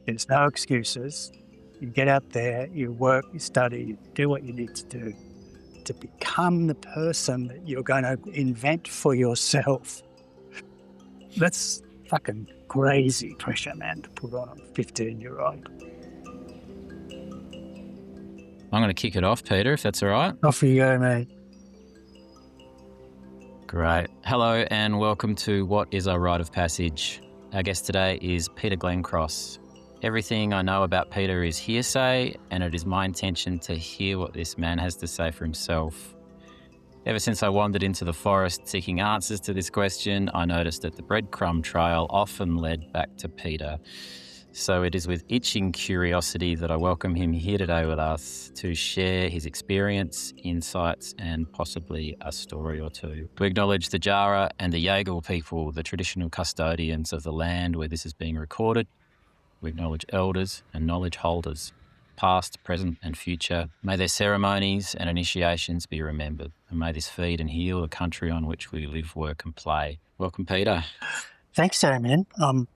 There's no excuses. You get out there, you work, you study, you do what you need to do to become the person that you're going to invent for yourself. That's fucking crazy pressure, man, to put on a 15-year-old. I'm going to kick it off, Peter, if that's all right. Off you go, mate. Great. Hello and welcome to What is Our Rite of Passage? Our guest today is Peter Glencross. Everything I know about Peter is hearsay, and it is my intention to hear what this man has to say for himself. Ever since I wandered into the forest seeking answers to this question, I noticed that the breadcrumb trail often led back to Peter. So it is with itching curiosity that I welcome him here today with us to share his experience, insights, and possibly a story or two. We acknowledge the Jara and the Yagal people, the traditional custodians of the land where this is being recorded. We acknowledge elders and knowledge holders, past, present, and future. May their ceremonies and initiations be remembered, and may this feed and heal the country on which we live, work, and play. Welcome, Peter. Thanks, man. I'm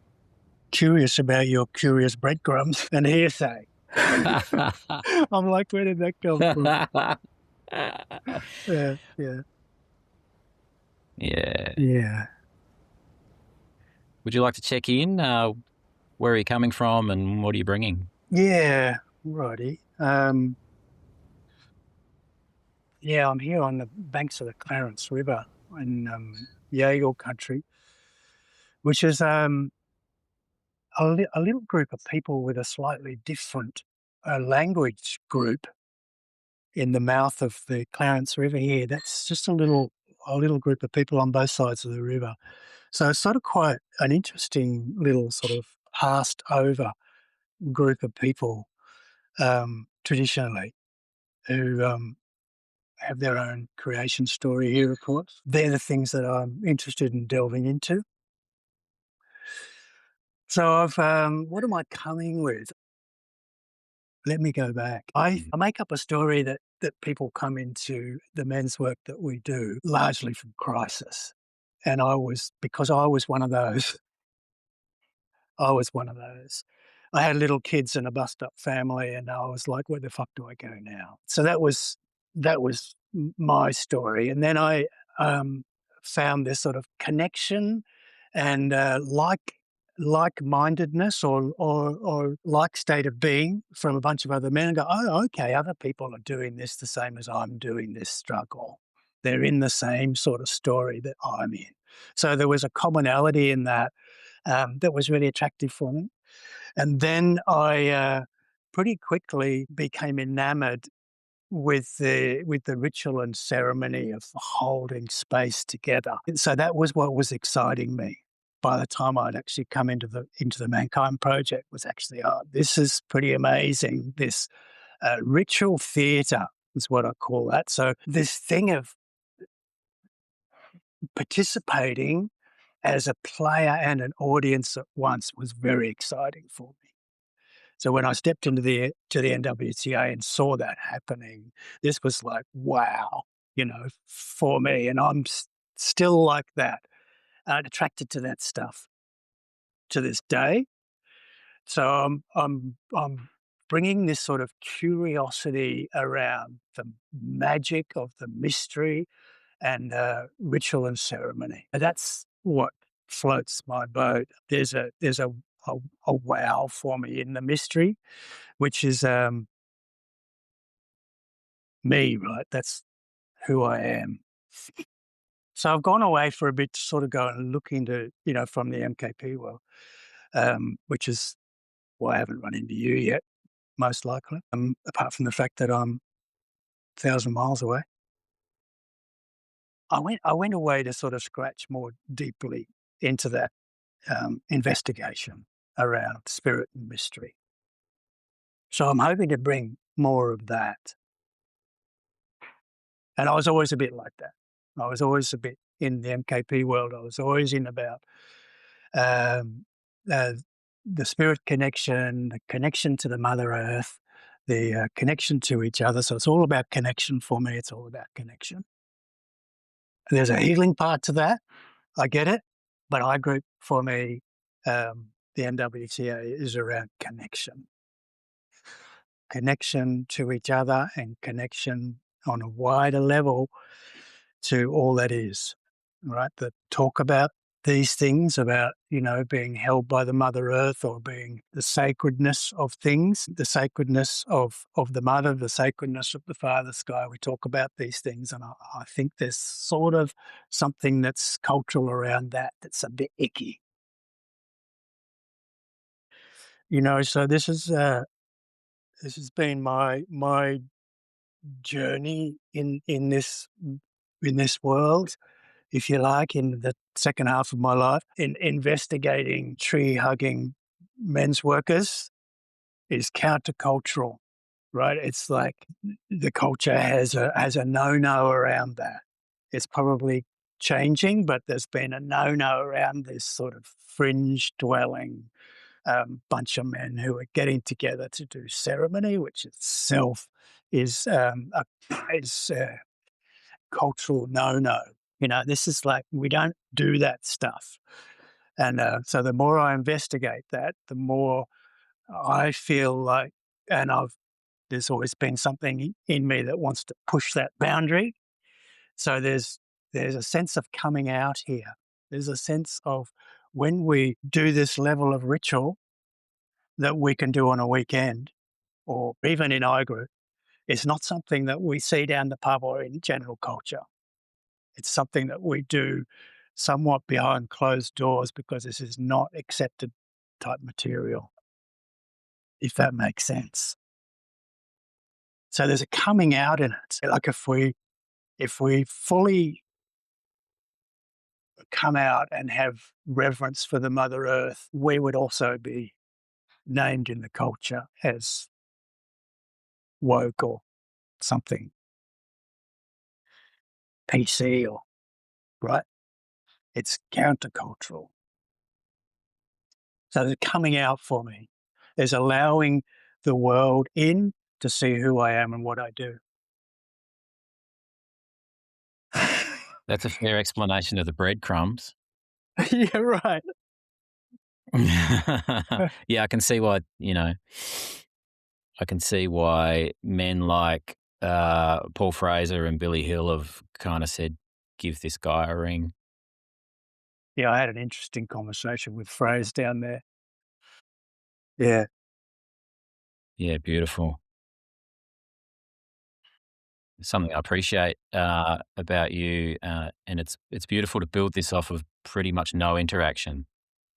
curious about your curious breadcrumbs and hearsay. I'm like, where did that come from? Yeah. Would you like to check in? Where are you coming from and what are you bringing? Yeah, righty. I'm here on the banks of the Clarence River in Yagal country, which is a little group of people with a slightly different language group in the mouth of the Clarence River here. That's just a little group of people on both sides of the river. So it's sort of quite an interesting little sort of passed over group of people traditionally who have their own creation story here, of course. They're the things that I'm interested in delving into. So I've, what am I coming with? Let me go back. I make up a story that people come into the men's work that we do largely from crisis. And because I was one of those, I had little kids and a bust-up family, and I was like, where the fuck do I go now? So that was my story. And then I found this sort of connection and like-mindedness or like state of being from a bunch of other men and go, oh, okay, other people are doing this the same as I'm doing this struggle. They're in the same sort of story that I'm in. So there was a commonality in that that was really attractive for me. And then I pretty quickly became enamored with the ritual and ceremony of holding space together. And so that was what was exciting me. By the time I'd actually come into the Mankind Project, was actually, this is pretty amazing. This ritual theatre is what I call that. So this thing of participating as a player and an audience at once was very exciting for me. So when I stepped into the NWCA and saw that happening, this was like, wow, for me. And I'm still like that, attracted to that stuff to this day. So I'm bringing this sort of curiosity around the magic of the mystery and ritual and ceremony. That's what floats my boat. There's a wow for me in the mystery, which is me, right? That's who I am. So I've gone away for a bit to sort of go and look into, from the MKP world, which is why I haven't run into you yet, most likely, apart from the fact that I'm 1,000 miles away. I went away to sort of scratch more deeply into that investigation around spirit and mystery. So I'm hoping to bring more of that. And I was always a bit like that. I was always a bit in the MKP world. I was always in about the spirit connection, the connection to the Mother Earth, the connection to each other. So it's all about connection for me. It's all about connection. There's a healing part to that. I get it. But I group for me the NWTA is around connection, connection to each other and connection on a wider level to all that is, right? That talk about these things about, being held by the Mother Earth or being the sacredness of things, the sacredness of the Mother, the sacredness of the Father Sky. We talk about these things, and I think there's sort of something that's cultural around that that's a bit icky. So this has been my journey in this world, if you like, in the second half of my life, in investigating tree hugging men's workers is countercultural, right? It's like the culture has a no-no around that. It's probably changing, but there's been a no-no around this sort of fringe dwelling bunch of men who are getting together to do ceremony, which itself is a cultural no-no. This is like we don't do that stuff, and so the more I investigate that, the more I feel like, and there's always been something in me that wants to push that boundary. So there's a sense of coming out here. There's a sense of when we do this level of ritual that we can do on a weekend or even in I group, it's not something that we see down the pub or in general culture. It's something that we do somewhat behind closed doors because this is not accepted type material, if that makes sense. So there's a coming out in it. Like if we fully come out and have reverence for the Mother Earth, we would also be named in the culture as woke or something PC or right. It's countercultural. So the coming out for me is allowing the world in to see who I am and what I do. That's a fair explanation of the breadcrumbs. Yeah, right. Yeah, I can see why, I can see why men like Paul Fraser and Billy Hill have kind of said, give this guy a ring. Yeah, I had an interesting conversation with Fraser down there. Yeah. Yeah, beautiful. Something I appreciate about you, and it's beautiful to build this off of pretty much no interaction.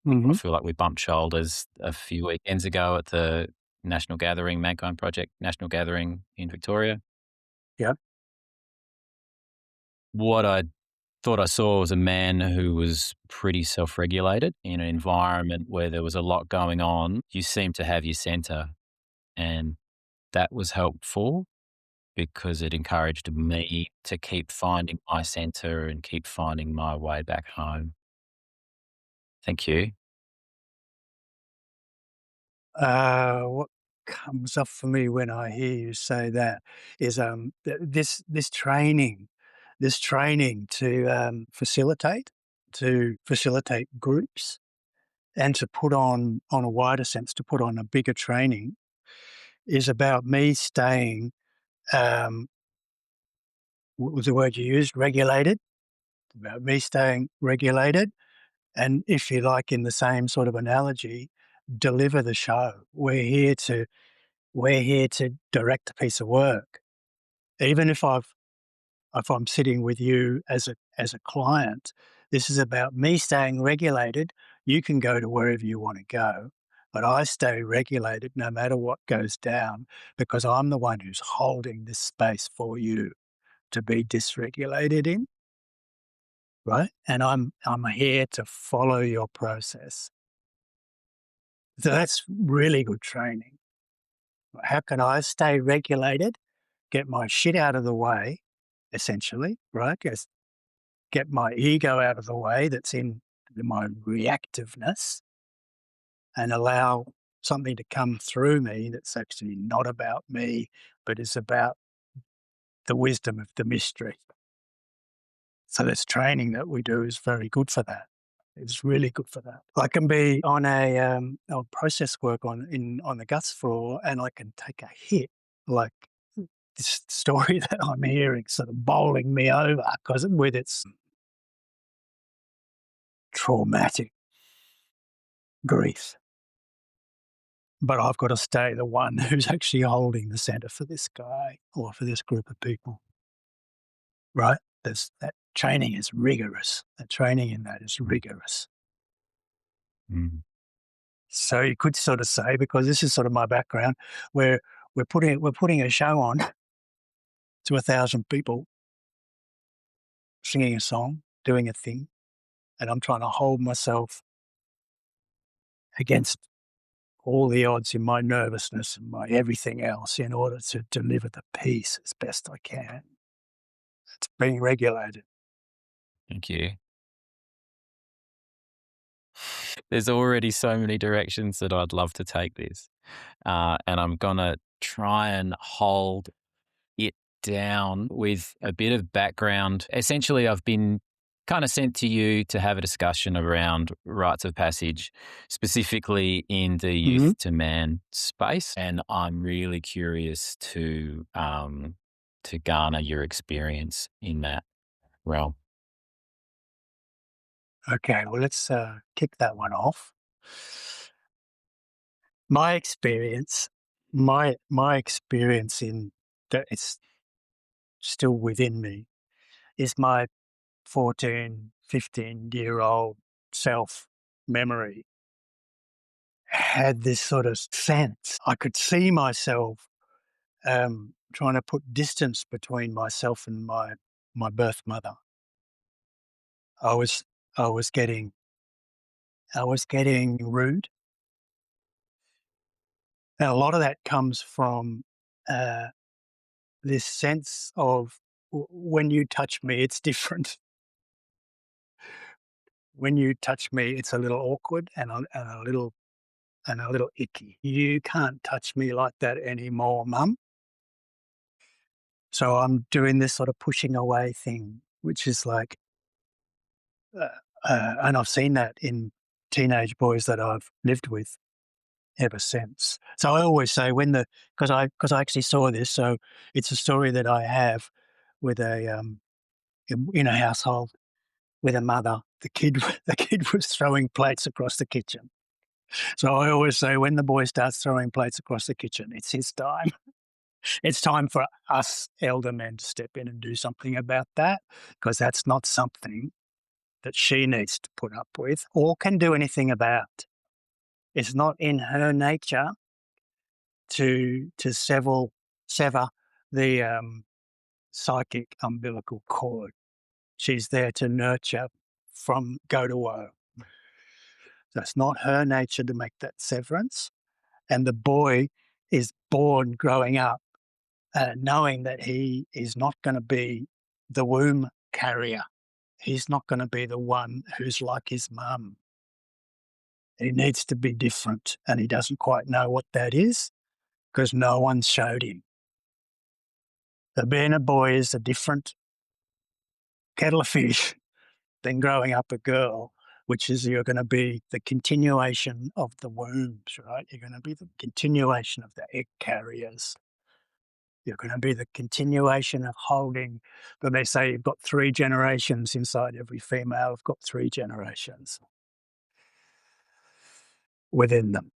I Mhm. feel like we bumped shoulders a few weekends ago at the National Gathering, Mankind Project National Gathering in Victoria. Yeah. What I thought I saw was a man who was pretty self regulated in an environment where there was a lot going on. You seemed to have your center, and that was helpful because it encouraged me to keep finding my center and keep finding my way back home. Thank you. What comes up for me when I hear you say that is this training to facilitate groups and to put on a wider sense, to put on a bigger training is about me staying, what was the word you used? Regulated. About me staying regulated, and if you like, in the same sort of analogy, deliver the show. We're here to direct a piece of work. Even if I'm sitting with you as a client, this is about me staying regulated. You can go to wherever you want to go, but I stay regulated no matter what goes down because I'm the one who's holding this space for you to be dysregulated in, right? And I'm here to follow your process. So that's really good training. How can I stay regulated, get my shit out of the way, essentially, right? Get my ego out of the way that's in my reactiveness and allow something to come through me that's actually not about me, but is about the wisdom of the mystery. So this training that we do is very good for that. It's really good for that. I can be on a process work on the guts floor, and I can take a hit, like this story that I'm hearing sort of bowling me over because with its traumatic grief. But I've got to stay the one who's actually holding the centre for this guy or for this group of people, right? That training is rigorous. The training in that is rigorous. Mm. So you could sort of say, because this is sort of my background, where we're putting a show on to 1,000 people, singing a song, doing a thing, and I'm trying to hold myself against all the odds in my nervousness and my everything else in order to deliver the piece as best I can. It's being regulated. Thank you. There's already so many directions that I'd love to take this. And I'm going to try and hold it down with a bit of background. Essentially, I've been kind of sent to you to have a discussion around rites of passage, specifically in the Mhm. youth to man space. And I'm really curious to garner your experience in that realm. Okay, well, let's kick that one off. My experience, my experience in that it's still within me is my 14, 15-year-old self memory had this sort of sense. I could see myself trying to put distance between myself and my birth mother. I was I was getting I was getting rude, and a lot of that comes from uh, this sense of when you touch me, it's different. When you touch me, it's a little awkward and a little icky. You can't touch me like that anymore, mum. So I'm doing this sort of pushing away thing, which is like, uh, and I've seen that in teenage boys that I've lived with ever since. So I always say because I actually saw this, so it's a story that I have with in a household with a mother. The kid was throwing plates across the kitchen. So I always say when the boy starts throwing plates across the kitchen, it's his time. It's time for us elder men to step in and do something about that because that's not something that she needs to put up with or can do anything about. It's not in her nature to sever the psychic umbilical cord. She's there to nurture from go to woe. That's not her nature to make that severance. And the boy is born growing up knowing that he is not going to be the womb carrier. He's not going to be the one who's like his mum. He needs to be different, and he doesn't quite know what that is because no one showed him. So being a boy is a different kettle of fish than growing up a girl, which is you're going to be the continuation of the wombs, right? You're going to be the continuation of the egg carriers. You're going to be the continuation of holding. But they say you've got 3 generations inside every female. Have got 3 generations within them.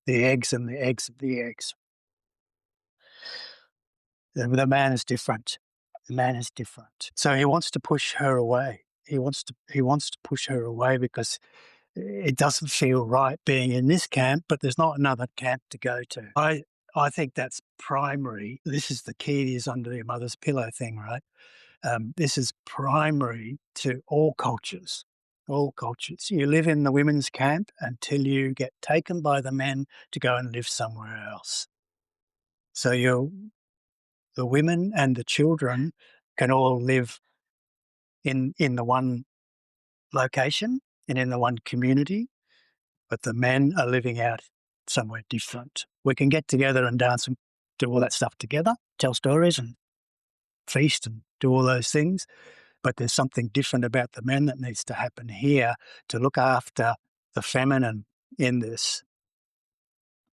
The eggs and the eggs of the eggs. The man is different. The man is different. So he wants to push her away. He wants to push her away because it doesn't feel right being in this camp, but there's not another camp to go to. I think that's primary. This is the key is under your mother's pillow thing, right? This is primary to all cultures. All cultures. You live in the women's camp until you get taken by the men to go and live somewhere else. So the women and the children can all live in the one location and in the one community, but the men are living out somewhere different. We can get together and dance and do all that stuff together, tell stories and feast and do all those things. But there's something different about the men that needs to happen here to look after the feminine in this,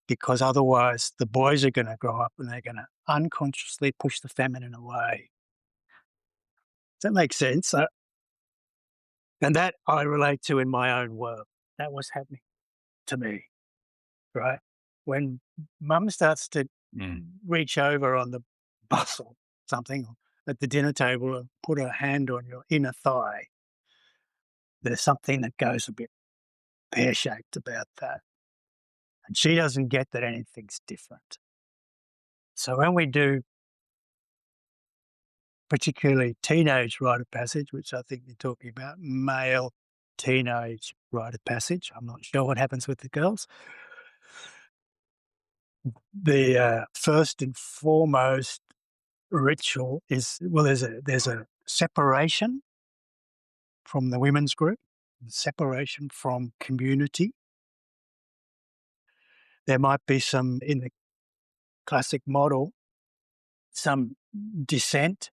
because otherwise the boys are going to grow up and they're going to unconsciously push the feminine away. Does that make sense? And that I relate to in my own work. That was happening to me, right? When mum starts to Mm. reach over on the bus or something at the dinner table and put her hand on your inner thigh, there's something that goes a bit pear-shaped about that. And she doesn't get that anything's different. So when we do particularly teenage rite of passage, which I think you're talking about, male teenage rite of passage, I'm not sure what happens with the girls. The first and foremost ritual is, well, there's a separation from the women's group, separation from community. There might be some, in the classic model, some descent,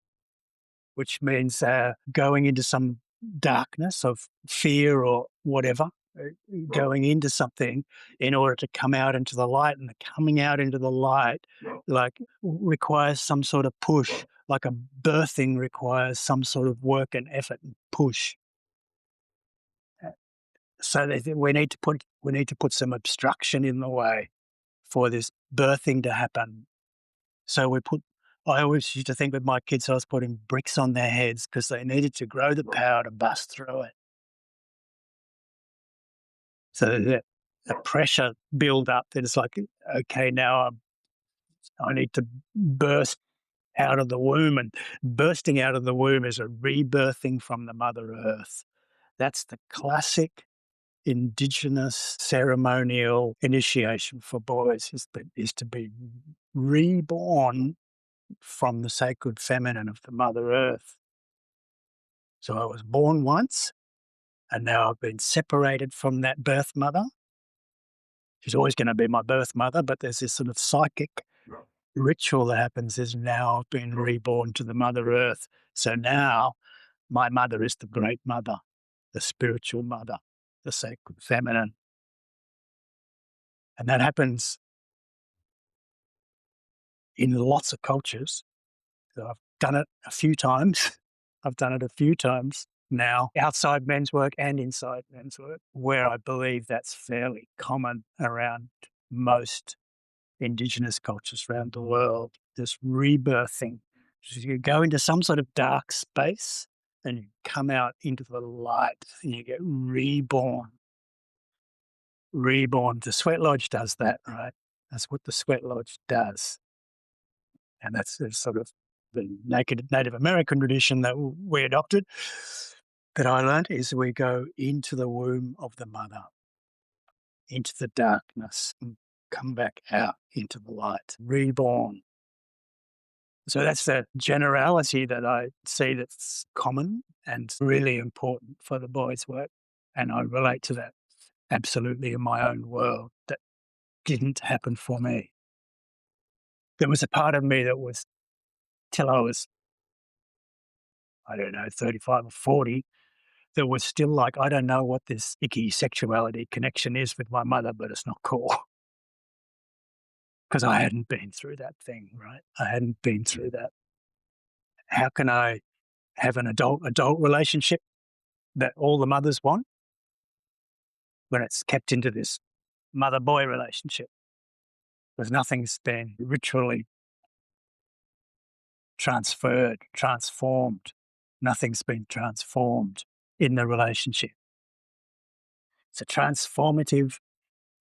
which means going into some darkness of fear or whatever, uh, going into something in order to come out into the light. And the coming out into the light, like, requires some sort of push, like a birthing requires some sort of work and effort and push. Uh, So we need to put some obstruction in the way for this birthing to happen. So I always used to think with my kids, I was putting bricks on their heads because they needed to grow the power to bust through it. So that the pressure build up that it's like, okay, now I need to burst out of the womb, and bursting out of the womb is a rebirthing from the Mother Earth. That's the classic Indigenous ceremonial initiation for boys, is to be reborn from the sacred feminine of the Mother Earth. So I was born once, and now I've been separated from that birth mother. She's always going to be my birth mother, but there's this sort of psychic ritual that happens is now I've been reborn to the Mother Earth. So now my mother is the great mother, the spiritual mother, the sacred feminine. And that happens in lots of cultures. So I've done it a few times. I've done it a few times now, outside men's work and inside men's work, where I believe that's fairly common around most Indigenous cultures around the world, this rebirthing. So you go into some sort of dark space and you come out into the light and you get reborn. Reborn. The Sweat Lodge does that, right? That's what the Sweat Lodge does. And that's sort of the Native American tradition that we adopted, that I learned, is we go into the womb of the mother, into the darkness, and come back out into the light, reborn. So that's the generality that I see that's common and really important for the boys' work. And I relate to that absolutely in my own world. That didn't happen for me. There was a part of me that was, till I was, I don't know, 35 or 40, that was still like, I don't know what this icky sexuality connection is with my mother, but it's not cool. Because I hadn't been through that thing, right? I hadn't been through that. How can I have an adult relationship that all the mothers want when it's kept into this mother-boy relationship? Because nothing's been ritually transferred, transformed. Nothing's been transformed in the relationship. It's a transformative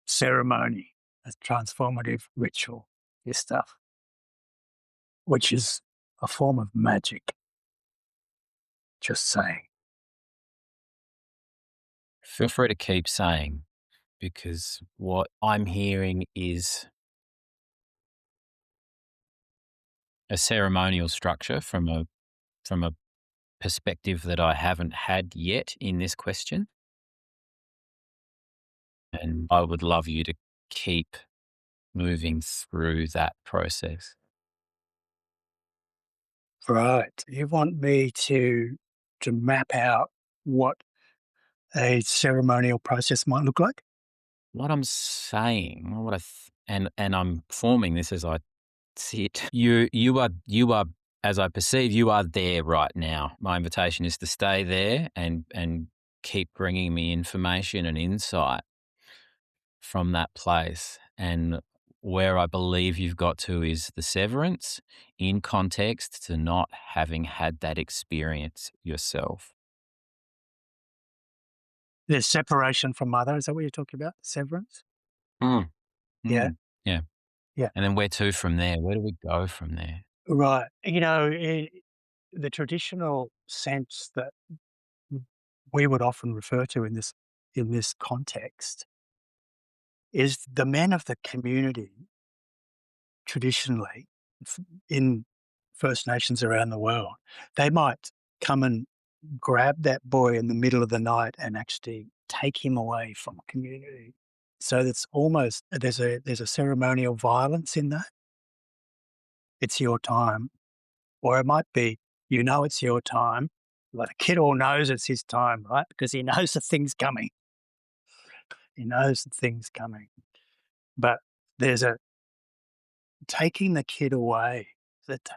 ceremony, a transformative ritual, this stuff, which is a form of magic. Just saying. Feel free to keep saying, because what I'm hearing is a ceremonial structure from a perspective that I haven't had yet in this question. And I would love you to keep moving through that process. Right. You want me to to map out what a ceremonial process might look like? What I'm saying, what I and I'm forming this as I see it. You are as I perceive, you are there right now. My invitation is to stay there and keep bringing me information and insight from that place. And where I believe you've got to is the severance in context to not having had that experience yourself. There's separation from mother. Is that what you're talking about? Severance? Mm. Yeah, Yeah. yeah. And then where to from there? Where do we go from there? Right. The traditional sense that we would often refer to in this context is the men of the community traditionally in First Nations around the world. They might come and grab that boy in the middle of the night and actually take him away from community. So that's almost there's a ceremonial violence in that. It's your time. Or it might be, you know it's your time. Like the kid all knows it's his time, right? Because he knows the thing's coming. He knows the thing's coming. But there's a taking the kid away.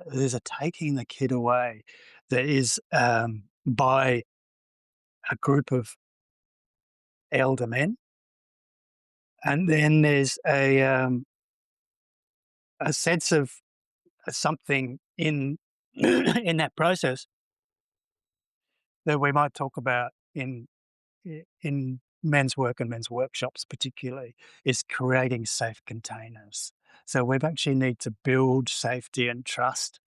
There's a taking the kid away that is by a group of elder men. And then there's a sense of something in in that process that we might talk about in men's work and men's workshops particularly, is creating safe containers. So we actually need to build safety and trust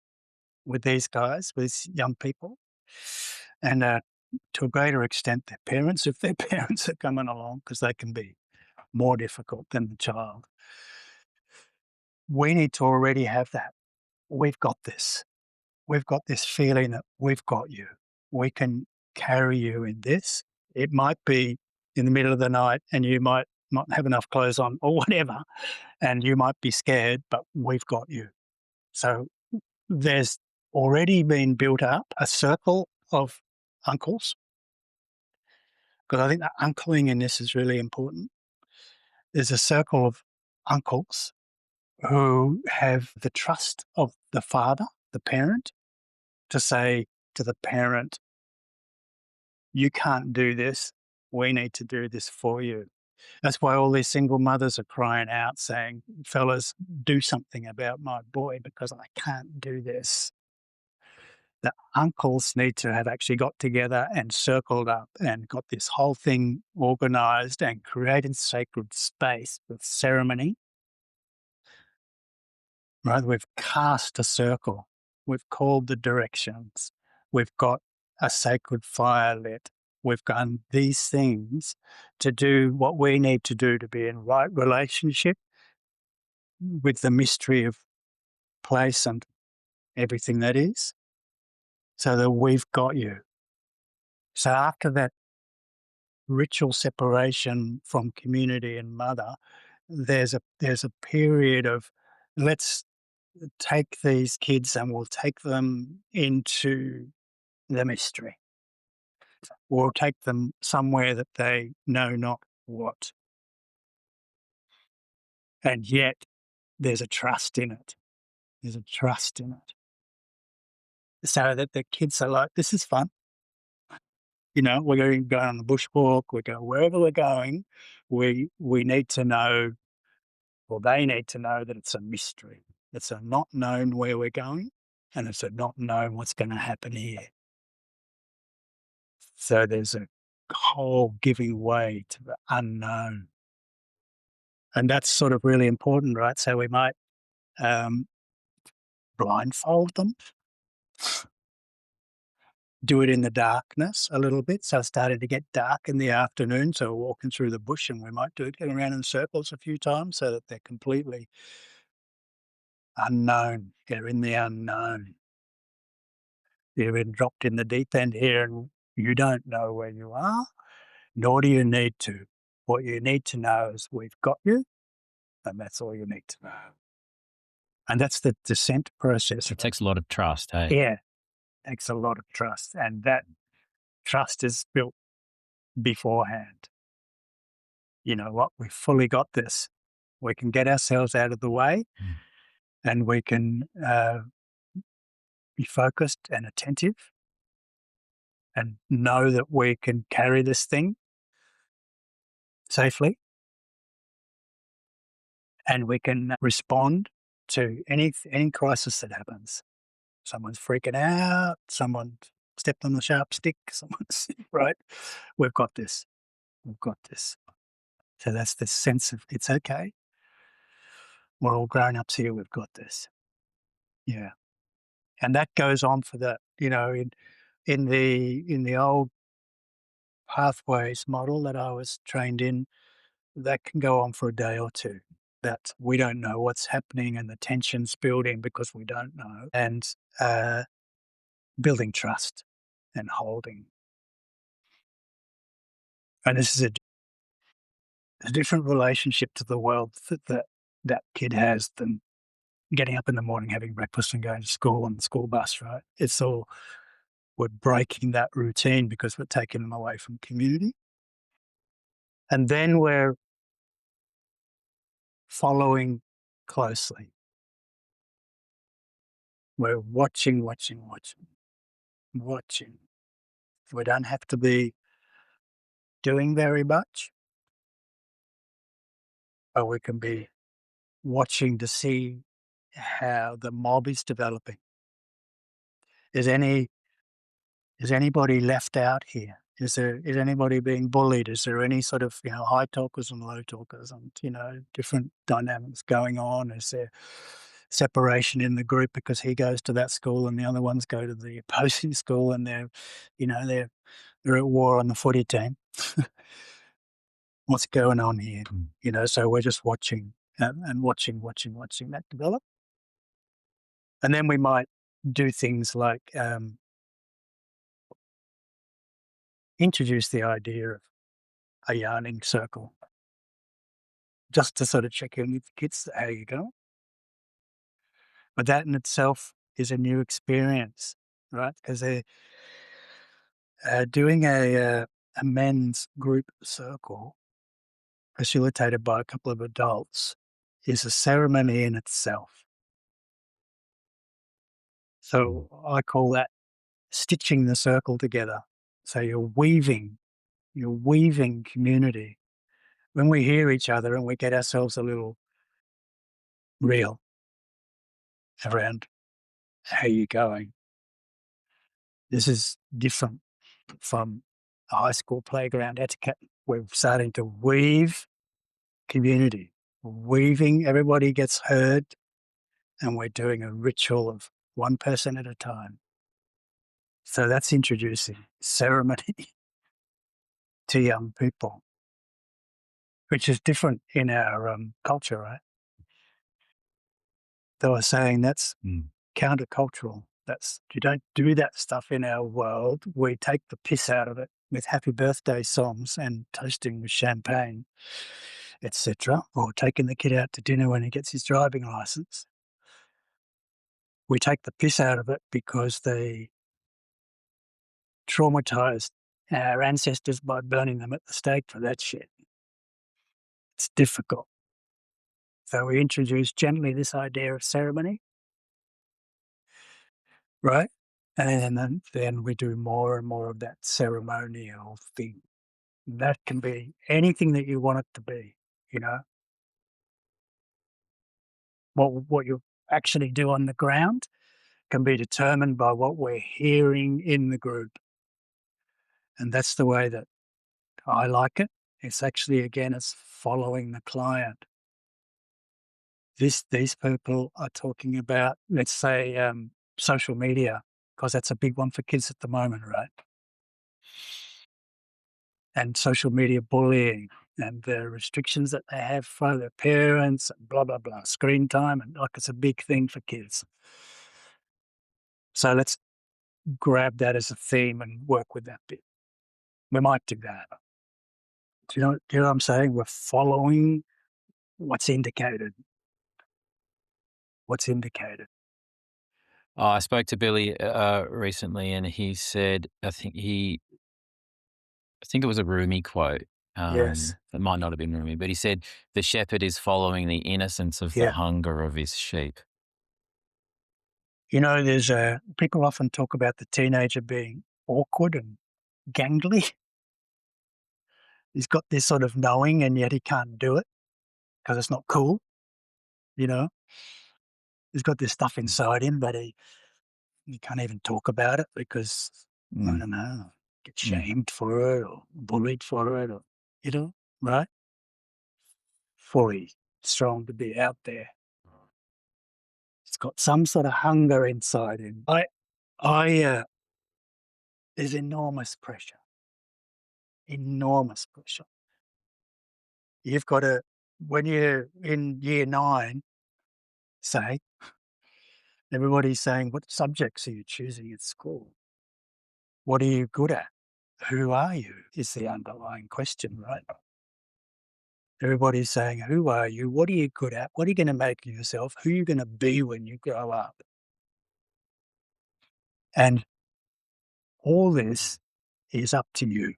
with these guys, with these young people, and to a greater extent, their parents, if their parents are coming along, because they can be more difficult than the child. We need to already have that. We've got this. We've got this feeling that we've got you. We can carry you in this. It might be in the middle of the night and you might not have enough clothes on or whatever, and you might be scared, but we've got you. So there's already been built up a circle of uncles, because I think that uncling in this is really important. There's a circle of uncles who have the trust of the father, the parent, to say to the parent, you can't do this. We need to do this for you. That's why all these single mothers are crying out saying, fellas, do something about my boy because I can't do this. The uncles need to have actually got together and circled up and got this whole thing organized and created sacred space with ceremony, right? We've cast a circle. We've called the directions. We've got a sacred fire lit. We've done these things to do what we need to do to be in right relationship with the mystery of place and everything that is, so that we've got you. So after that ritual separation from community and mother, there's a period of let's take these kids and we'll take them into the mystery. We'll take them somewhere that they know not what. And yet there's a trust in it. There's a trust in it. So that the kids are like, this is fun. You know, we're going to go on a bushwalk, we go wherever we're going, we need to know, or they need to know that it's a mystery. It's a not known where we're going, and it's a not known what's going to happen here. So there's a whole giving way to the unknown. And that's sort of really important, right? So we might um, blindfold them, do it in the darkness a little bit. So it started to get dark in the afternoon. So we're walking through the bush and we might do it, get around in circles a few times so that they're completely unknown. They're in the unknown. You've been dropped in the deep end here and you don't know where you are, nor do you need to. What you need to know is we've got you, and that's all you need to know. And that's the descent process. It takes a lot of trust, hey? Yeah, takes a lot of trust. And that trust is built beforehand. You know what? We've fully got this. We can get ourselves out of the way, Mm. and we can be focused and attentive and know that we can carry this thing safely, and we can respond to any crisis that happens. Someone's freaking out, someone stepped on the sharp stick, someone's right. We've got this. We've got this. So that's the sense of it's okay. We're all grown ups here. We've got this. Yeah, and that goes on for the in the old pathways model that I was trained in. That can go on for a day or two. That we don't know what's happening, and the tension's building because we don't know, and uh, building trust and holding. And this is a different relationship to the world that kid has than getting up in the morning, having breakfast, and going to school on the school bus. Right? It's all we're breaking that routine because we're taking them away from community, and then we're following closely. We're watching, watching, watching, watching. We don't have to be doing very much, but we can be watching to see how the mob is developing. Is any is anybody left out here? Is anybody being bullied? Is there any sort of high talkers and low talkers, and different dynamics going on? Is there separation in the group because he goes to that school and the other ones go to the opposing school, and they're at war on the footy team? What's going on here? Mm. So we're just watching and watching, watching, watching that develop. And then we might do things like introduce the idea of a yarning circle just to sort of check in with the kids, how you go. But that in itself is a new experience, right? Because they're doing a men's group circle facilitated by a couple of adults is a ceremony in itself. Mm. So I call that stitching the circle together. So you're weaving community. When we hear each other and we get ourselves a little real around how you're going, this is different from a high school playground etiquette. We're starting to weave community, weaving, everybody gets heard, and we're doing a ritual of one person at a time. So that's introducing ceremony to young people, which is different in our culture, right? They were saying that's Mm. countercultural. You don't do that stuff in our world. We take the piss out of it with happy birthday songs and toasting with champagne, etc., or taking the kid out to dinner when he gets his driving license. We take the piss out of it because they traumatized our ancestors by burning them at the stake for that shit. It's difficult. So we introduce gently this idea of ceremony, right? And then we do more and more of that ceremonial thing. That can be anything that you want it to be, you know, what you actually do on the ground can be determined by what we're hearing in the group. And that's the way that I like it. It's actually, again, it's following the client. These people are talking about, let's say, social media, because that's a big one for kids at the moment, right? And social media bullying and the restrictions that they have for their parents and blah, blah, blah, screen time. And like it's a big thing for kids. So let's grab that as a theme and work with that bit. We might do that. Do you know what I'm saying? We're following what's indicated. What's indicated. I spoke to Billy recently, and he said, I think I think it was a Rumi quote. Yes. It might not have been Rumi, but he said, "The shepherd is following the innocence of the Yeah. hunger of his sheep." There's people often talk about the teenager being awkward and gangly. He's got this sort of knowing and yet he can't do it because it's not cool, you know? He's got this stuff inside him, but he can't even talk about it because, I Mm, don't know, get mm, shamed for it or bullied for it or, you know, right? Fully strong to be out there. He's got some sort of hunger inside him. There's enormous pressure. You've got to, when you're in year 9, say, everybody's saying, "What subjects are you choosing at school? What are you good at? Who are you?" is the underlying question, right? Everybody's saying, "Who are you? What are you good at? What are you gonna make of yourself? Who are you gonna be when you grow up?" And all this is up to you.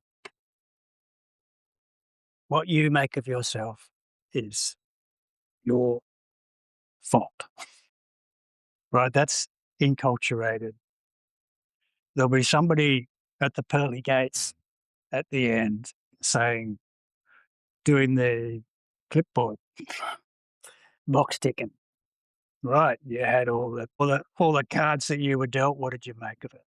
What you make of yourself is your fault, right? That's enculturated. There'll be somebody at the pearly gates at the end saying, doing the clipboard, box ticking. Right, you had all the cards that you were dealt. What did you make of it?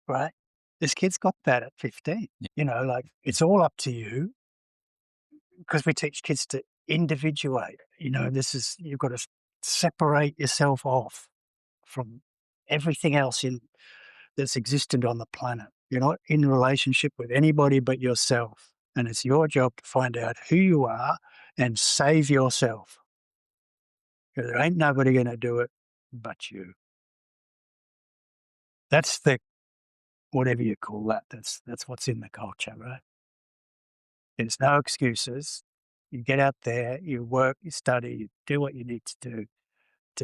Right? This kid's got that at 15. Like it's all up to you because we teach kids to individuate. This is you've got to separate yourself off from everything else that's existed on the planet. You're not in relationship with anybody but yourself. And it's your job to find out who you are and save yourself. 'Cause there ain't nobody going to do it but you. That's the whatever you call that. That's what's in the culture, right? There's no excuses. You get out there, you work, you study, you do what you need to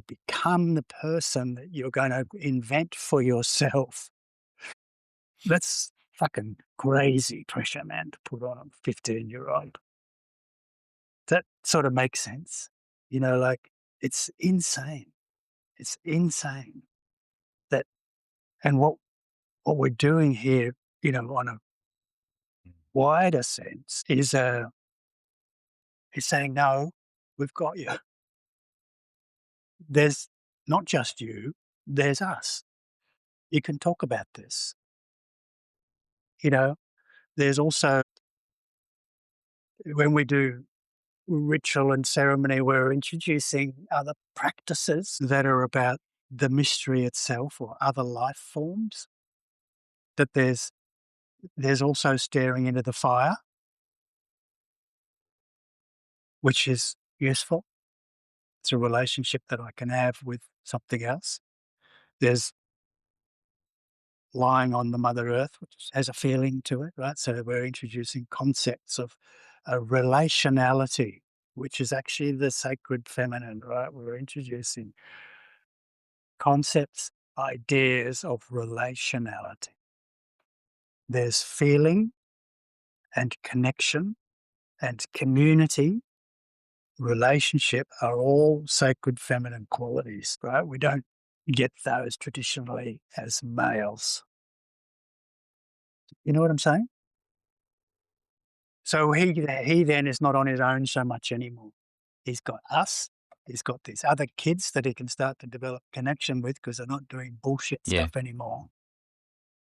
become the person that you're going to invent for yourself. That's fucking crazy pressure, man, to put on a 15-year-old. That sort of makes sense. Like it's insane. It's insane that, and what we're doing here, on a wider sense is saying, no, we've got you. There's not just you, there's us. You can talk about this. You know, there's also when we do ritual and ceremony, we're introducing other practices that are about the mystery itself or other life forms. That there's also staring into the fire, which is useful. It's a relationship that I can have with something else. There's lying on the Mother Earth, which has a feeling to it, right? So we're introducing concepts of a relationality, which is actually the sacred feminine, right? We're introducing concepts, ideas of relationality. There's feeling and connection and community, relationship are all sacred feminine qualities, right? We don't get those traditionally as males. You know what I'm saying? So he then is not on his own so much anymore. He's got us. He's got these other kids that he can start to develop connection with because they're not doing bullshit yeah. stuff anymore.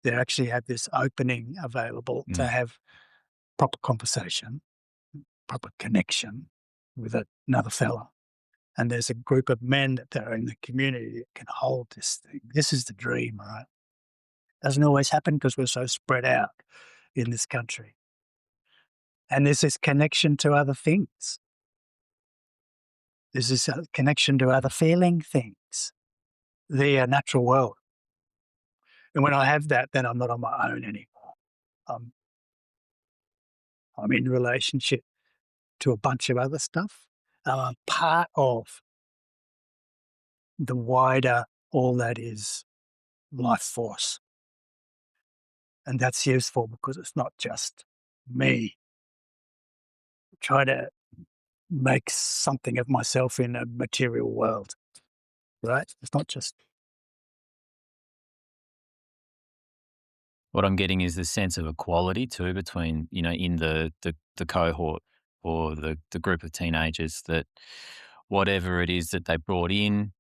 They actually have this opening available to Mm, have proper conversation, proper connection with another fella. And there's a group of men that are in the community that can hold this thing. This is the dream, right? Doesn't always happen because we're so spread out in this country. And there's this connection to other things. There's this connection to other feeling things, the natural world. And when I have that, then I'm not on my own anymore. I'm, I'm in relationship to a bunch of other stuff. I'm part of the wider, all that is life force. And that's useful because it's not just me trying to make something of myself in a material world, right? It's not just What I'm getting is the sense of equality too between, in the cohort or the group of teenagers, that whatever it is that they brought in,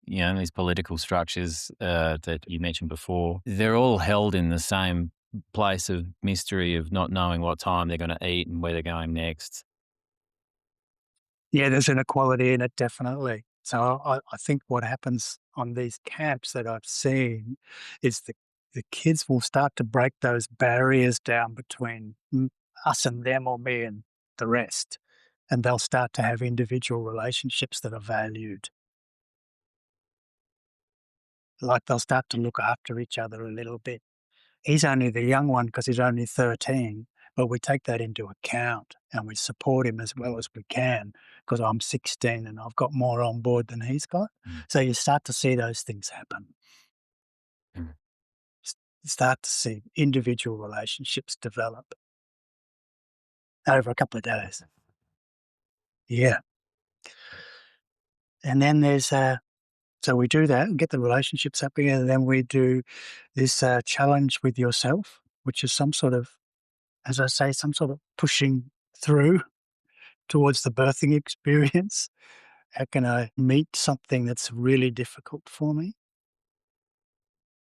these political structures that you mentioned before, they're all held in the same place of mystery of not knowing what time they're going to eat and where they're going next. yeah, there's inequality in it, definitely. So I think what happens on these camps that I've seen is the kids will start to break those barriers down between us and them or me and the rest. And they'll start to have individual relationships that are valued. Like they'll start to look after each other a little bit. He's only the young one because he's only 13, but we take that into account and we support him as well as we can because I'm 16 and I've got more on board than he's got. Mm. So you start to see those things happen. Mm. You start to see individual relationships develop over a couple of days. Yeah. And then so we do that and get the relationships happening, and then we do this challenge with yourself, which is some sort of, as I say, some sort of pushing through towards the birthing experience. How can I meet something that's really difficult for me?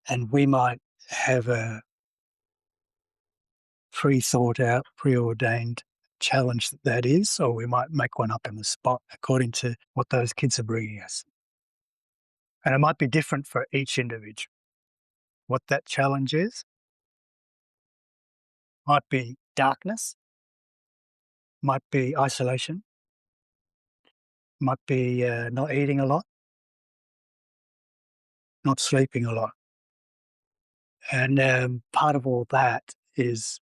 And we might have a pre-thought out, preordained challenge that is, or we might make one up in the spot according to what those kids are bringing us. And it might be different for each individual. What that challenge is might be darkness, might be isolation, might be not eating a lot, not sleeping a lot. And part of all that is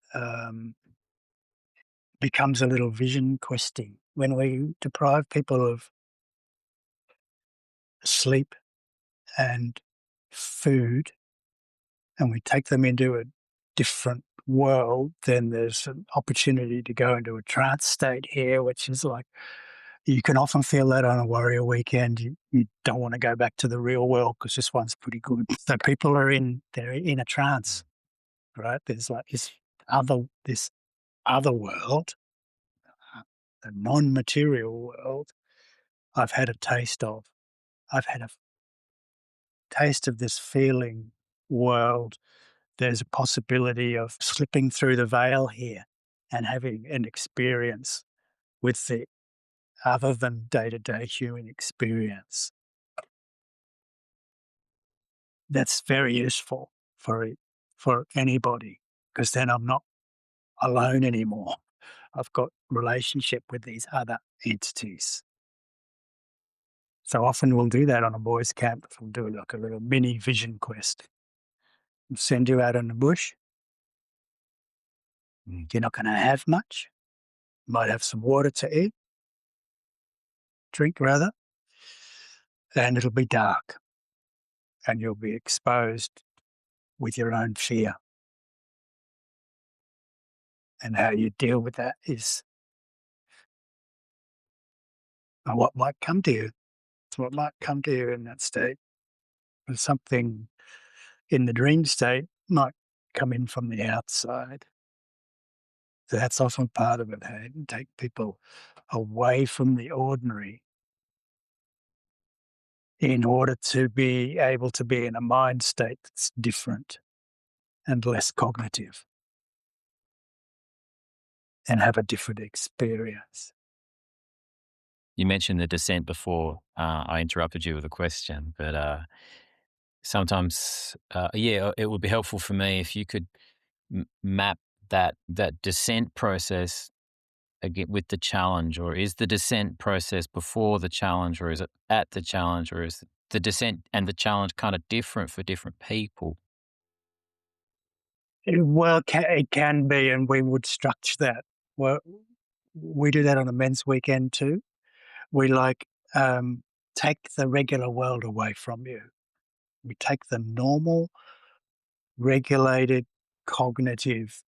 becomes a little vision questing. When we deprive people of sleep and food and we take them into a different world, then there's an opportunity to go into a trance state here, which is like you can often feel that on a warrior weekend. You don't want to go back to the real world because this one's pretty good. So people they're in a trance, right? There's like this other world, the non-material world. I've had a taste of. I've had a taste of this feeling world. There's a possibility of slipping through the veil here and having an experience with the other than day-to-day human experience. That's very useful for anybody because then I'm not alone anymore. I've got relationship with these other entities. So often we'll do that on a boys' camp. We'll do like a little mini vision quest. We'll send you out in the bush. You're not going to have much. You might have some water to eat, drink rather, and it'll be dark. And you'll be exposed with your own fear. And how you deal with that is what might come to you. It's what might come to you in that state. And something in the dream state might come in from the outside. So that's often part of it, hey? Take people away from the ordinary in order to be able to be in a mind state that's different and less cognitive and have a different experience. You mentioned the descent before. I interrupted you with a question, but sometimes, it would be helpful for me if you could map that descent process again with the challenge, or is the descent process before the challenge, or is it at the challenge, or is the descent and the challenge kind of different for different people? Well, it can be, and we would structure that. Well, we do that on a men's weekend too. We take the regular world away from you. We take the normal, regulated. cognitive,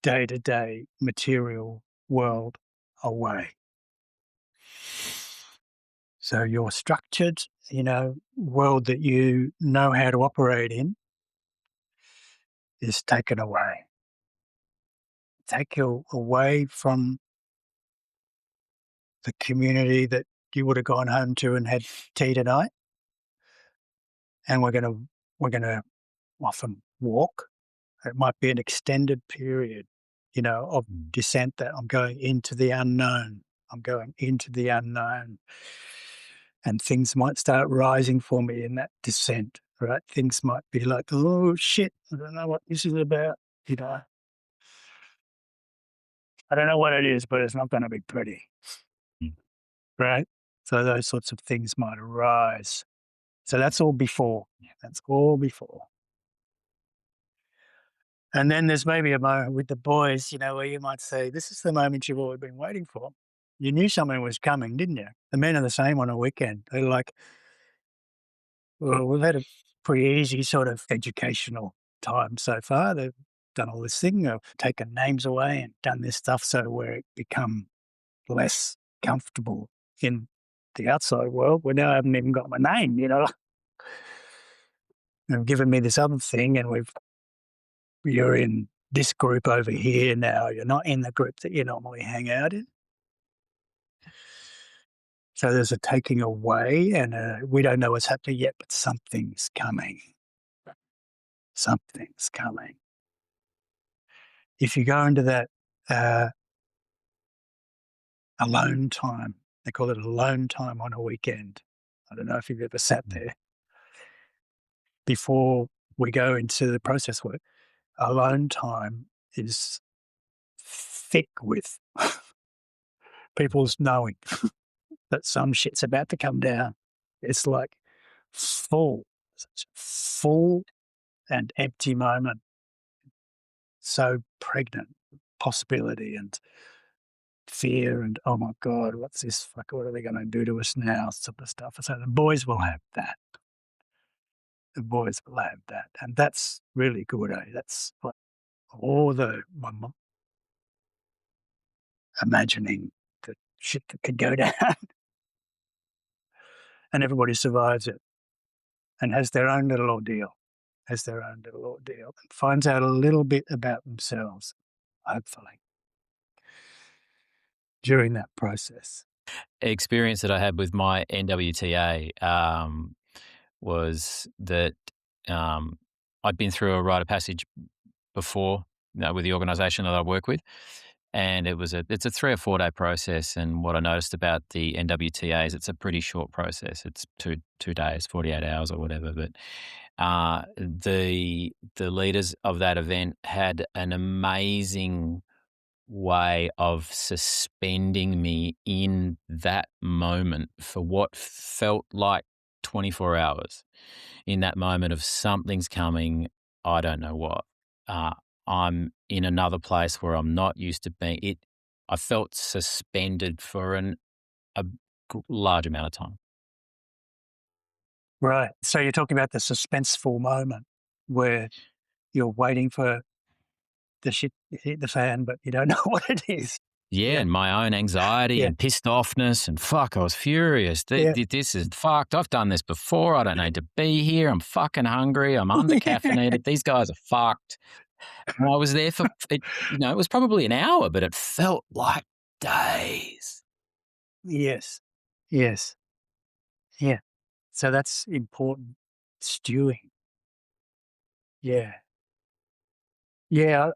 day-to-day material world away. So your structured, world that you know how to operate in is taken away. Take you away from the community that you would have gone home to and had tea tonight, and we're gonna often walk. It might be an extended period, of Mm. descent that I'm going into the unknown. I'm going into the unknown. And things might start rising for me in that descent, right? Things might be like, oh shit, I don't know what this is about. You know, I don't know what it is, but it's not going to be pretty, Mm. right? So those sorts of things might arise. So that's all before. That's all before. And then there's maybe a moment with the boys, where you might say, this is the moment you've always been waiting for. You knew something was coming, didn't you? The men are the same on a weekend. They're like, well, we've had a pretty easy sort of educational time so far. They've done all this thing, taken names away and done this stuff so we're become less comfortable in the outside world. We now haven't even got my name. They've given me this other thing and you're in this group over here now. You're not in the group that you normally hang out in. So there's a taking away and we don't know what's happening yet, but something's coming. Something's coming. If you go into that uh, alone time, they call it alone time on a weekend. I don't know if you've ever sat Mm. there before we go into the process work. Alone time is thick with people's knowing that some shit's about to come down. It's like full, such a full and empty moment, so pregnant, possibility and fear and oh my god, what's this? Fuck, what are they going to do to us now? Sort of stuff. So the boys will have that. The boys will have that, and that's really good. That's what all the imagining the shit that could go down, and everybody survives it and has their own little ordeal, and finds out a little bit about themselves, hopefully, during that process. Experience that I had with my NWTA was that I'd been through a rite of passage before, with the organisation that I work with, and it's a 3 or 4 day process. And what I noticed about the NWTA is it's a pretty short process. It's two days, 48 hours or whatever. But the leaders of that event had an amazing way of suspending me in that moment for what felt like 24 hours. In that moment of something's coming, I don't know what. Uh, I'm in another place where I'm not used to being. I felt suspended for a large amount of time. Right. So you're talking about the suspenseful moment where you're waiting for the shit to hit the fan, but you don't know what it is. Yeah, Yeah. and my own anxiety Yeah. and pissed offness and fuck, I was furious. Yeah. This is fucked. I've done this before. I don't need to be here. I'm fucking hungry. I'm under caffeinated. These guys are fucked. And I was there for it. It was probably an hour, but it felt like days. Yes. Yes. Yeah. So that's important. Stewing. Yeah. Yeah.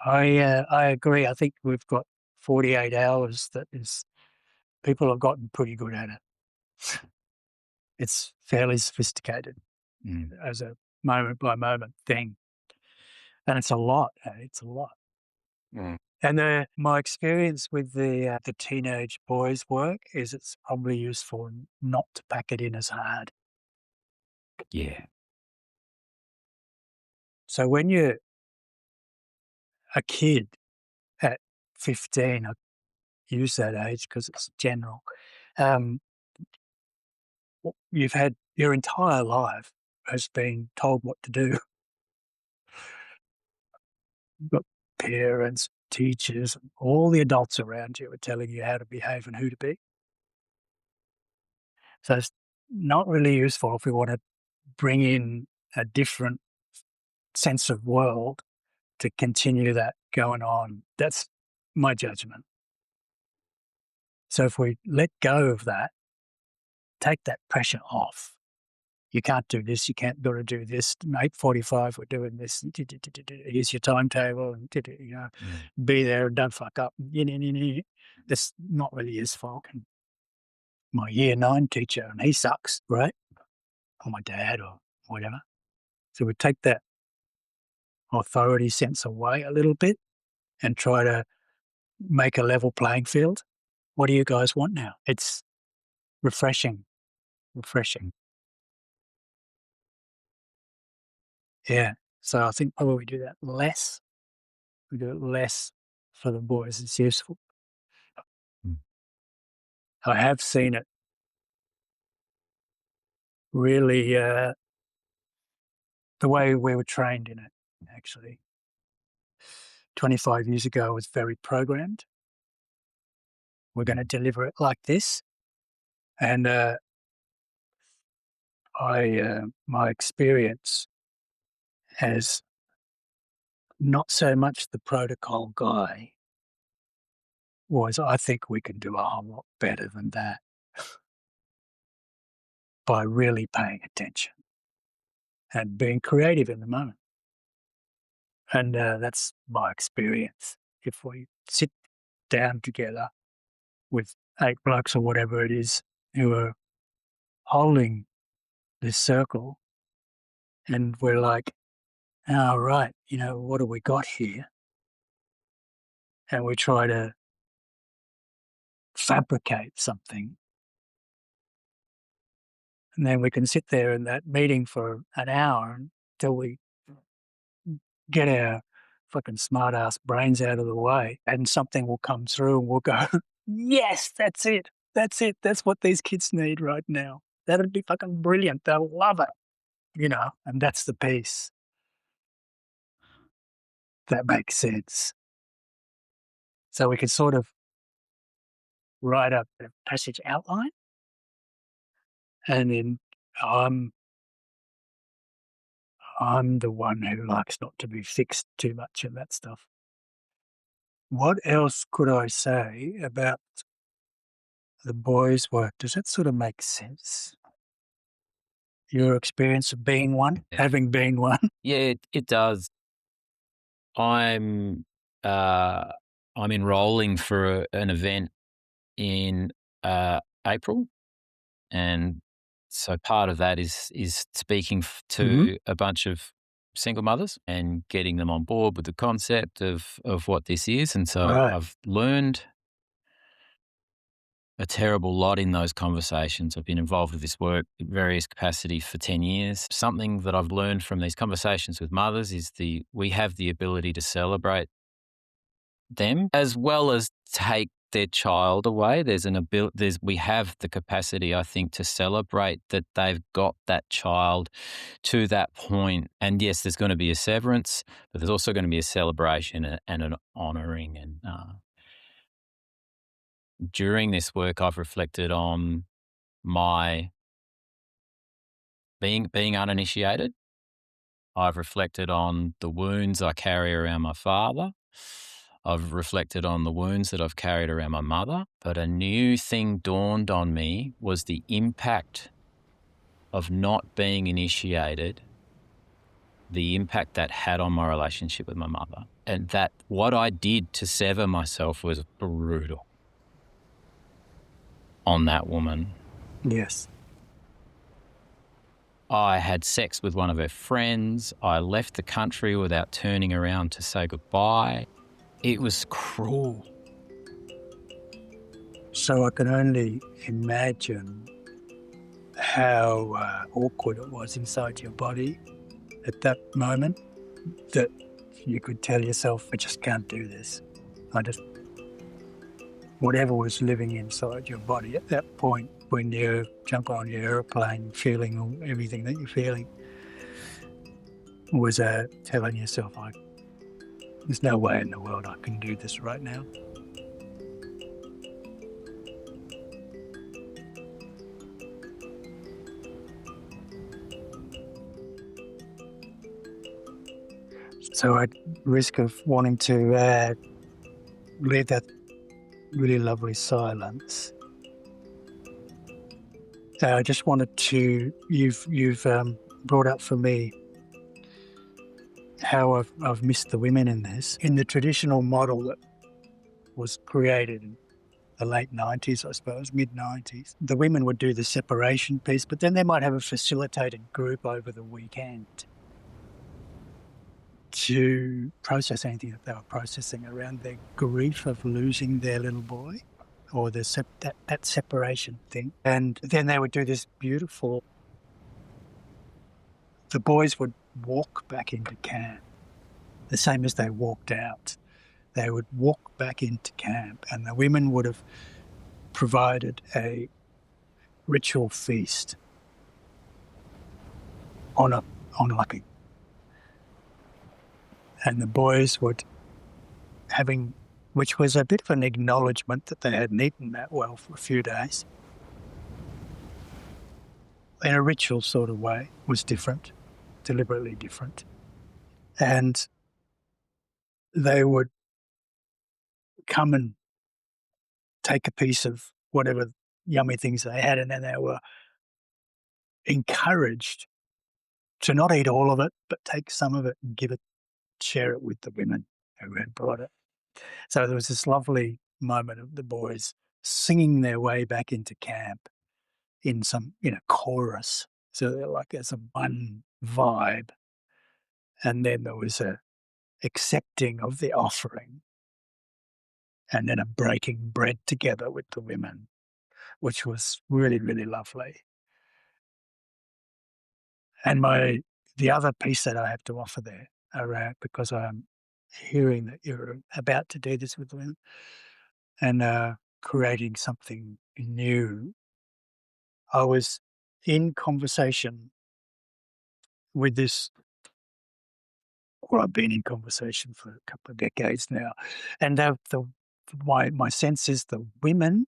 I agree. I think we've got 48 hours that is people have gotten pretty good at it. It's fairly sophisticated Mm. as a moment by moment thing. And it's a lot. It's a lot. Mm. And my experience with the teenage boys' work is it's probably useful not to pack it in as hard. Yeah. So when you're a kid at 15, I use that age because it's general. Um, you've had your entire life has been told what to do. You've got parents, teachers, all the adults around you are telling you how to behave and who to be. So it's not really useful if we want to bring in a different sense of world to continue that going on. That's my judgment. So if we let go of that, take that pressure off. You can't do this. You can't got to do this. 8:45, we're doing this. Here's your timetable, and Mm. be there and don't fuck up. That's not really useful. My year 9 teacher, and he sucks, right? Or my dad, or whatever. So we take that authority sense away a little bit and try to make a level playing field. What do you guys want now? It's refreshing, refreshing. Yeah. So I think probably we do that less. We do it less for the boys. It's useful. Mm. I have seen it really the way we were trained in it, actually. 25 years ago, it was very programmed. We're going to deliver it like this. And my experience as not so much the protocol guy was I think we can do a whole lot better than that by really paying attention and being creative in the moment. And that's my experience. If we sit down together with 8 blokes or whatever it is who are holding this circle and we're like, "Oh, right, what do we got here?" And we try to fabricate something, and then we can sit there in that meeting for an hour until we get our fucking smart ass brains out of the way, and something will come through and we'll go, "Yes, that's it. That's it. That's what these kids need right now. That'd be fucking brilliant. They'll love it." And that's the piece that makes sense. So we can sort of write up a passage outline, and then I'm I'm the one who likes not to be fixed too much in that stuff. What else could I say about the boys' work? Does that sort of make sense? Your experience of being one, Yeah, having been one? yeah, it does. I'm uh, I'm enrolling for an event in April, and so part of that is speaking Mhm. to a bunch of single mothers and getting them on board with the concept of what this is. And so Right. I've learned a terrible lot in those conversations. I've been involved with this work in various capacities for 10 years. Something that I've learned from these conversations with mothers is we have the ability to celebrate them as well as take their child away. We have the capacity, I think, to celebrate that they've got that child to that point. And yes, there's going to be a severance, but there's also going to be a celebration and an honoring. And during this work, I've reflected on my being uninitiated. I've reflected on the wounds I carry around my father. I've reflected on the wounds that I've carried around my mother. But a new thing dawned on me was the impact of not being initiated, the impact that had on my relationship with my mother. And that what I did to sever myself was brutal on that woman. Yes. I had sex with one of her friends. I left the country without turning around to say goodbye. It was cruel. So I can only imagine how awkward it was inside your body at that moment that you could tell yourself, I just can't do this. Whatever was living inside your body at that point when you jump on your aeroplane, feeling everything that you're feeling, was telling yourself, There's no way in the world I can do this right now. So at risk of wanting to leave that really lovely silence, I just wanted to you've brought up for me how I've missed the women in this. In the traditional model that was created in the late 90s, I suppose, mid 90s, the women would do the separation piece, but then they might have a facilitated group over the weekend to process anything that they were processing around their grief of losing their little boy or that separation thing. And then they would do this beautiful, the boys would walk back into camp the same as they walked out. They would walk back into camp and the women would have provided a ritual feast on a on like a, and the boys would having, which was a bit of an acknowledgement that they hadn't eaten that well for a few days in a ritual sort of way, was different, deliberately different. And they would come and take a piece of whatever yummy things they had, and then they were encouraged to not eat all of it, but take some of it and give it, share it with the women who had brought it. So there was this lovely moment of the boys singing their way back into camp in some, chorus. So they're like as a one vibe. And then there was a accepting of the offering and then a breaking bread together with the women, which was really, really lovely. And the other piece that I have to offer there around, because I'm hearing that you're about to do this with the women and creating something new. I was in conversation with this, well, I've been in conversation for a couple of decades now, and my sense is the women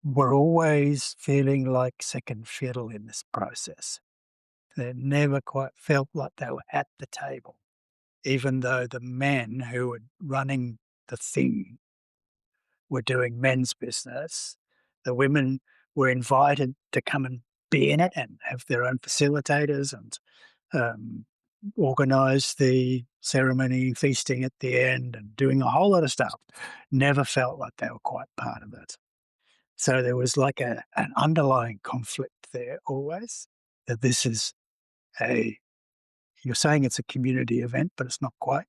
were always feeling like second fiddle in this process. They never quite felt like they were at the table, even though the men who were running the thing were doing men's business. The women were invited to come and be in it and have their own facilitators and um, organise the ceremony, feasting at the end, and doing a whole lot of stuff. Never felt like they were quite part of it. So there was like an underlying conflict there always, that this is a, you're saying it's a community event, but it's not quite.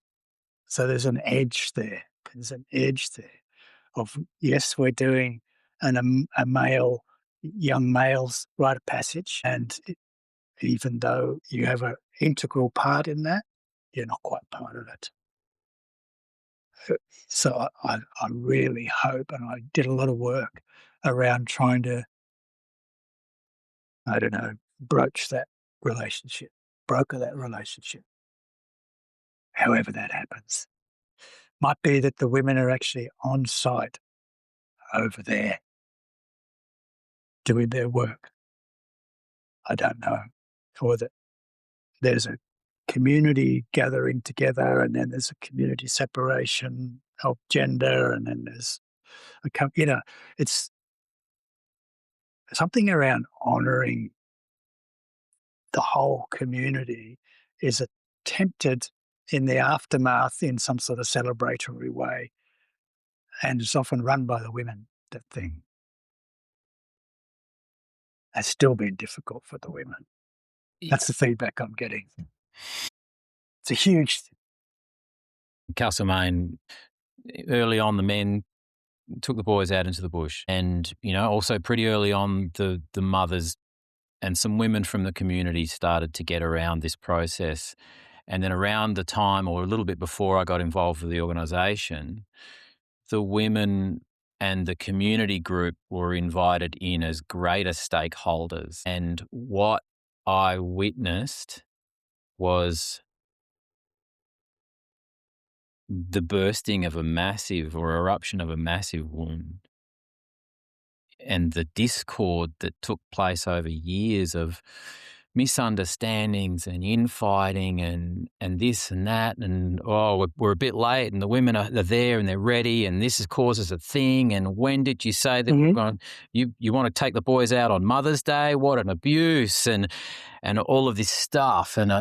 So there's an edge there. There's an edge there of, yes, we're doing a male, young male's rite of passage. And even though you have an integral part in that, you're not quite part of it. So I really hope, and I did a lot of work around trying to, I don't know, broach that relationship, broker that relationship, however that happens. Might be that the women are actually on site over there doing their work. I don't know. Or that there's a community gathering together and then there's a community separation of gender and then there's it's something around honouring the whole community is attempted in the aftermath in some sort of celebratory way, and it's often run by the women, that thing. Has still been difficult for the women. That's the feedback I'm getting. It's a huge Castlemaine, early on, the men took the boys out into the bush, and also pretty early on, the mothers and some women from the community started to get around this process. And then around the time, or a little bit before I got involved with the organisation, the women and the community group were invited in as greater stakeholders. And what I witnessed was the bursting of a massive or eruption of a massive wound and the discord that took place over years of misunderstandings and infighting and this and that and we're a bit late and the women are there and they're ready and this is causes a thing and when did you say that Mhm. you want to take the boys out on Mother's Day? What an abuse and all of this stuff and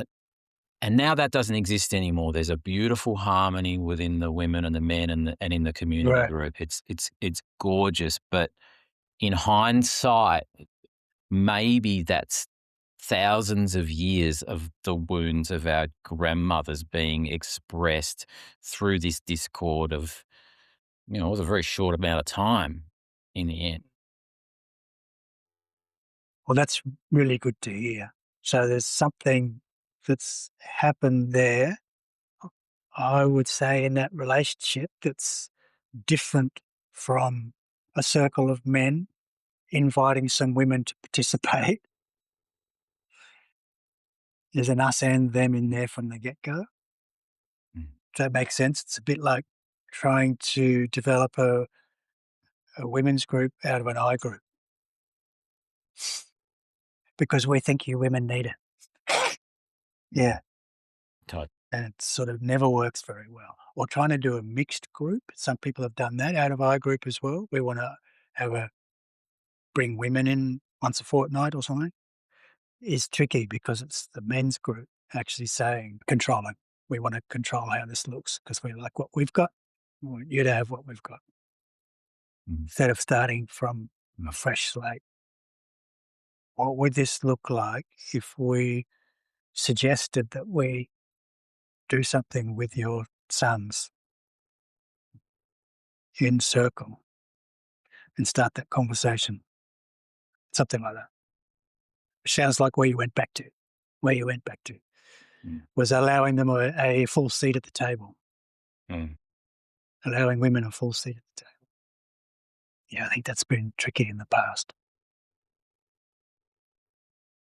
now that doesn't exist anymore. There's a beautiful harmony within the women and the men and in the community Right. group. It's gorgeous, but in hindsight, maybe that's thousands of years of the wounds of our grandmothers being expressed through this discord of, it was a very short amount of time in the end. Well, that's really good to hear. So there's something that's happened there, I would say, in that relationship that's different from a circle of men inviting some women to participate. There's an us and them in there from the get-go. Mm. Does that make sense? It's a bit like trying to develop a women's group out of an I group because we think you women need it. Yeah, Todd. and it sort of never works very well. Or trying to do a mixed group. Some people have done that out of I group as well. We want to have a bring women in once a fortnight or something. Is tricky because it's the men's group actually saying controlling. We want to control how this looks because we like what we've got. We want you to have what we've got Mm. instead of starting from a fresh slate. What would this look like if we suggested that we do something with your sons in circle and start that conversation? Something like that. Sounds like where you went back to. Where you went back to Mm. was allowing them a full seat at the table, Mm. allowing women a full seat at the table. Yeah, I think that's been tricky in the past.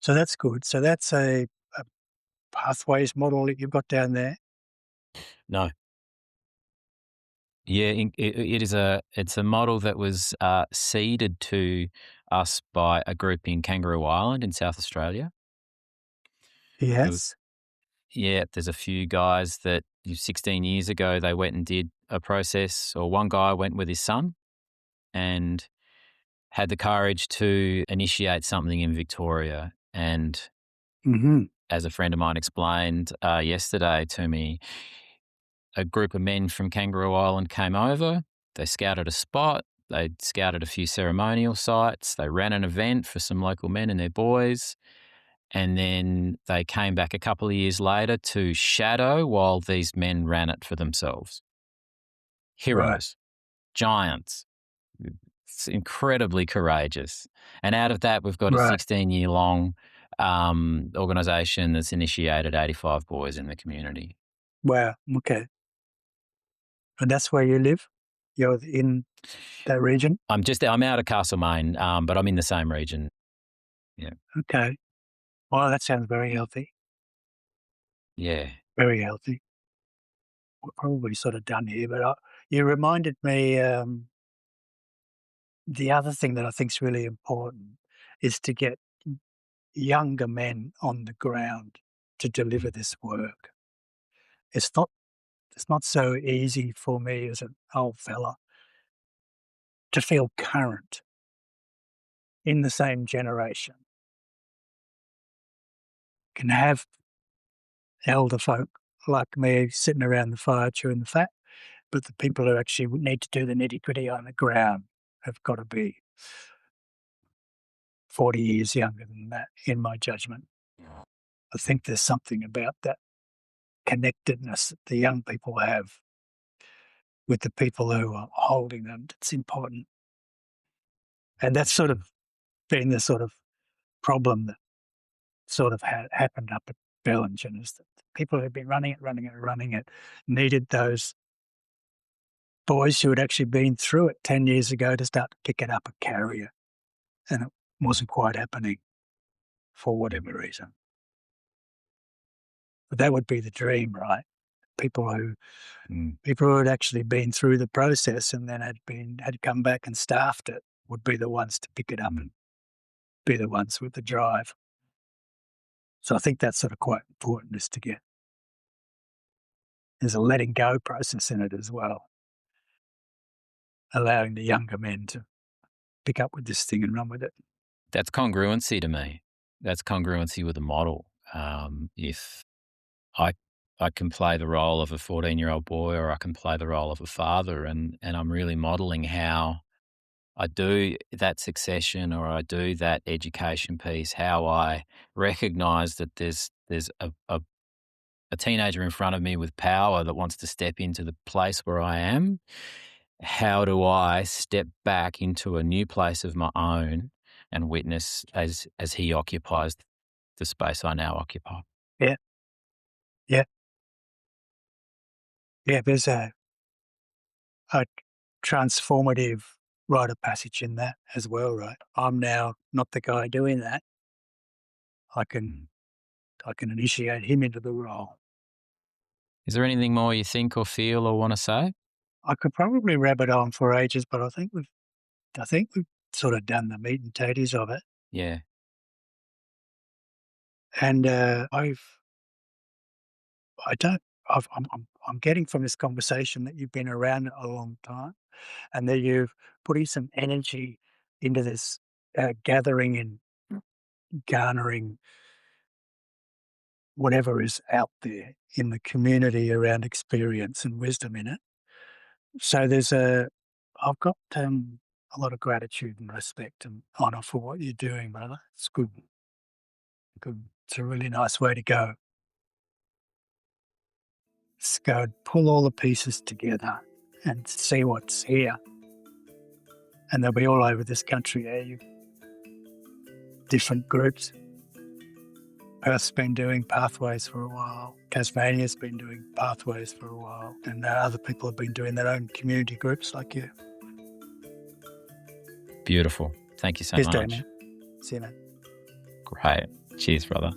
So that's good. So that's a pathways model that you've got down there. No. Yeah, it's a model that was seeded to us by a group in Kangaroo Island in South Australia. There was, Yes. yeah, there's a few guys that 16 years ago they went and did a process, or one guy went with his son and had the courage to initiate something in Victoria. And Mhm. as a friend of mine explained yesterday to me, a group of men from Kangaroo Island came over. They scouted a spot. They scouted a few ceremonial sites. They ran an event for some local men and their boys. And then they came back a couple of years later to shadow while these men ran it for themselves. Right. Heroes, giants, it's incredibly courageous. And out of that, we've got a Right. 16-year-long organisation that's initiated 85 boys in the community. Wow. Okay. And that's where you live? You're in that region? I'm out of Castlemaine, but I'm in the same region. Yeah. Okay. Well, that sounds very healthy. Yeah. Very healthy. We're probably sort of done here, but you reminded me the other thing that I think is really important is to get younger men on the ground to Mm. deliver this work. It's not it's not so easy for me as an old fella to feel current in the same generation. Can have elder folk like me sitting around the fire chewing the fat, but the people who actually need to do the nitty-gritty on the ground have got to be 40 years younger than that, in my judgment. I think there's something about that connectedness that the young people have with the people who are holding them that's important. And that's sort of been the sort of problem that sort of happened up at Bellingen is that people who've been running it, needed those boys who had actually been through it 10 years ago to start to pick it up and carry it. And it Mm. wasn't quite happening for Mm. whatever reason. But that would be the dream, right? people who Mm. people who had actually been through the process and then had come back and staffed it would be the ones to pick it up and be the ones with the drive. So I think that's sort of quite important is to get there's a letting go process in it as well, allowing the younger men to pick up with this thing and run with it. That's congruency to me. That's congruency with the model. If I I can play the role of a 14-year-old boy, or I can play the role of a father, and I'm really modeling how I do that succession, or I do that education piece, how I recognize that there's a teenager in front of me with power that wants to step into the place where I am. How do I step back into a new place of my own and witness as he occupies the space I now occupy? Yeah, yeah, yeah. There's a transformative rite of passage in that as well, right? I'm now not the guy doing that. I can Mm. I can initiate him into the role. Is there anything more you think or feel or want to say? I could probably rabbit on for ages, but I think we've sort of done the meat and tatties of it. Yeah. And I don't, I'm getting from this conversation that you've been around a long time, and that you've putting some energy into this gathering and garnering whatever is out there in the community around experience and wisdom in it. So I've got a lot of gratitude and respect and honour for what you're doing, brother. It's good, good. It's a really nice way to go. Just go and pull all the pieces together and see what's here. And they'll be all over this country. You different groups. Perth's been doing pathways for a while. Tasmania's been doing pathways for a while. And other people have been doing their own community groups like you. Beautiful. Thank you so Cheers, much. Damien. See you, mate. Great. Cheers, brother.